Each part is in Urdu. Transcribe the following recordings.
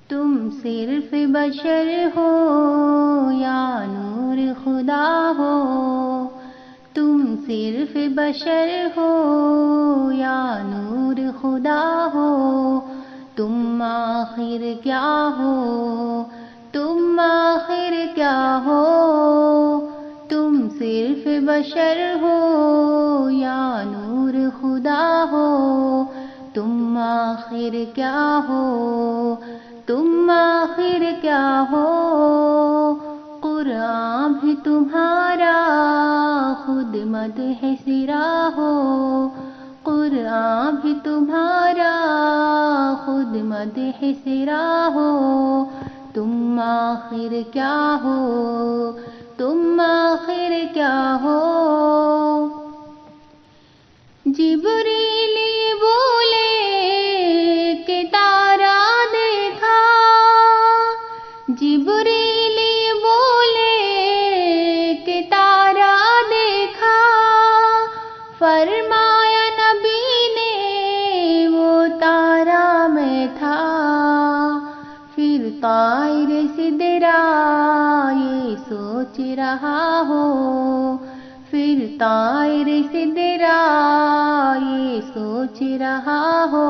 تم صرف بشر ہو یا نور خدا ہو، تم صرف بشر ہو یا نور خدا ہو، تم آخر کیا ہو، تم آخر کیا ہو، تم صرف بشر ہو یا نور خدا ہو، تم آخر کیا ہو، تم آخر کیا ہو، قرآن بھی تمہارا خود مدح سرا ہو، قرآن بھی تمہارا خود مدح سرا ہو، تم آخر کیا ہو، تم آخر کیا ہو، جبریل بولے کہ تارا دیکھا، جبریل بولے کہ تارا دیکھا، فرمایا نبی نے وہ تارا میں تھا، پھر طائر سدرا یہ سوچ رہا ہو، پھر طائر سدرا یہ سوچ رہا ہو،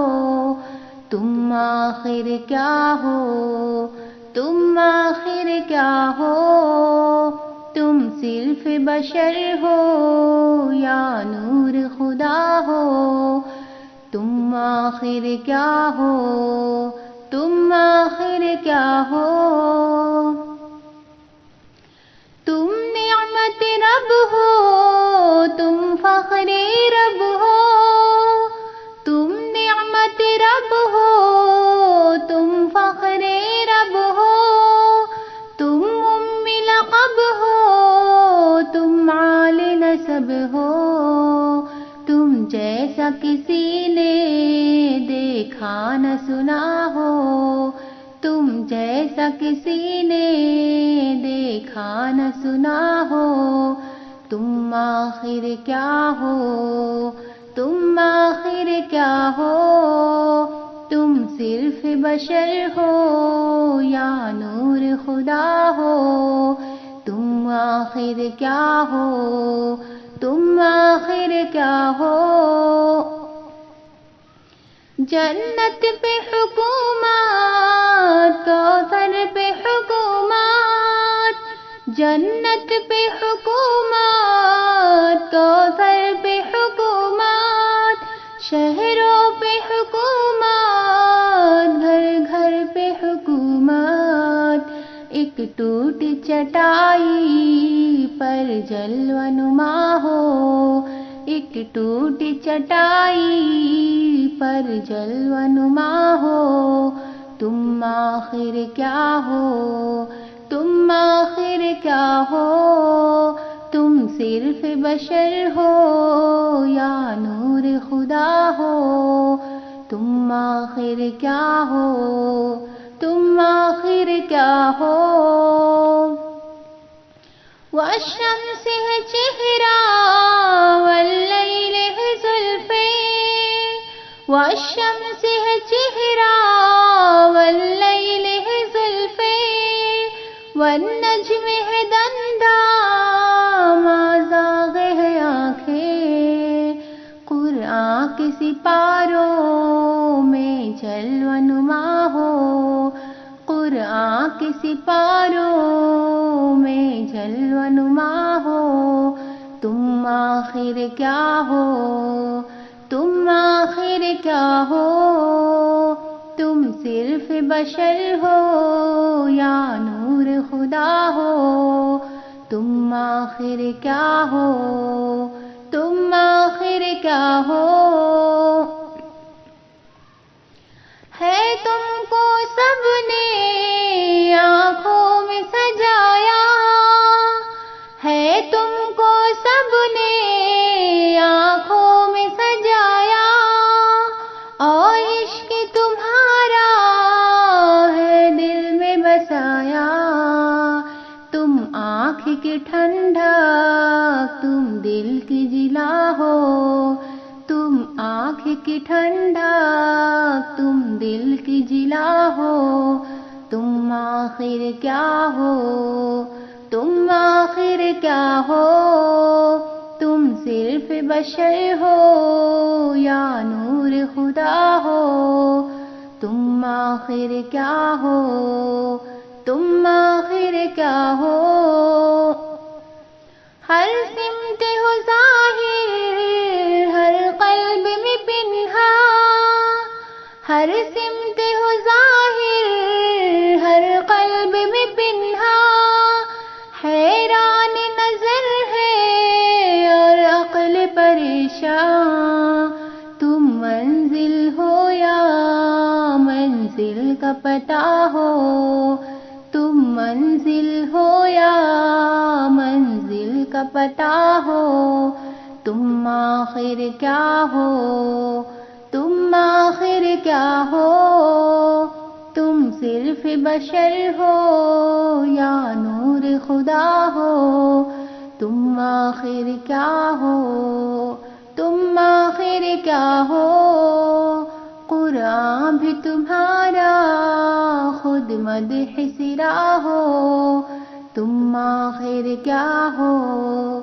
تم آخر کیا ہو، تم آخر کیا ہو، تم صرف بشر ہو یا نور خدا ہو، تم آخر کیا ہو، تم آخر کیا ہو، تم نعمت رب ہو، تم فخر رب ہو، تم نعمت رب ہو، تم فخر رب ہو، تم ام لقب ہو، تم عال نسب ہو، تم جیسا کسی نے دیکھا نہ سنا ہو، تم جیسا کسی نے دیکھا نہ سنا ہو، تم آخر کیا ہو، تم آخر کیا ہو، تم صرف بشر ہو یا نور خدا ہو، تم آخر کیا ہو، تم آخر کیا ہو، جنت پہ حکومت، کوثر پہ حکومت، جنت پہ حکومت، کوثر پہ حکومت، شہروں پہ حکومت، گھر گھر پہ حکومت، ایک ٹوٹی چٹائی پر جلوہ نما ہو، ایک ٹوٹی چٹائی پر جلوہ نما ہو، تم آخر کیا ہو، تم آخر کیا ہو، تم صرف بشر ہو یا نور خدا ہو، تم آخر کیا ہو، تم آخر کیا ہو، والشمس ہے چہرہ واللیل ہے زلفیں، والشمس ہے چہرہ واللیل ہے زلفیں، والنجم ہے دنداں ما زاغ ہے آنکھیں، قرآن کے سپاروں میں جلوہ نما ہو، قرآن کے سپاروں میں جلوہ نما ہو، تم آخر کیا ہو، تم آخر کیا ہو، تم صرف بشر ہو یا نور خدا ہو، تم آخر کیا ہو، تم آخر کیا ہو، ہے تم کو سب نے آنکھوں میں سجایا، ہے تم کو سب نے آنکھوں میں سجایا، اور عشق تمہارا ہے دل میں بسایا، تم آنکھ کی ٹھنڈک، تم دل کی جلا ہو، تم آنکھ کی ٹھنڈک، تم دل کی جلا ہو، آخر کیا ہو، تم آخر کیا ہو، تم صرف بشر ہو یا نور خدا ہو، تم آخر کیا ہو، تم آخر کیا ہو، ہر سمت ہو ظاہر، ہر قلب میں پنہا، ہر سمت ہو ظاہر، ہر قلب میں پنہا، حیران نظر ہے اور عقل پریشان، تم منزل ہو یا منزل کا پتہ ہو، تم منزل ہو یا منزل کا پتہ ہو، تم آخر کیا ہو، تم آخر کیا ہو، تم صرف بشر ہو یا نور خدا ہو، تم آخر کیا ہو، تم آخر کیا ہو، قرآن بھی تمہارا خود مدح سرا ہو، تم آخر کیا ہو،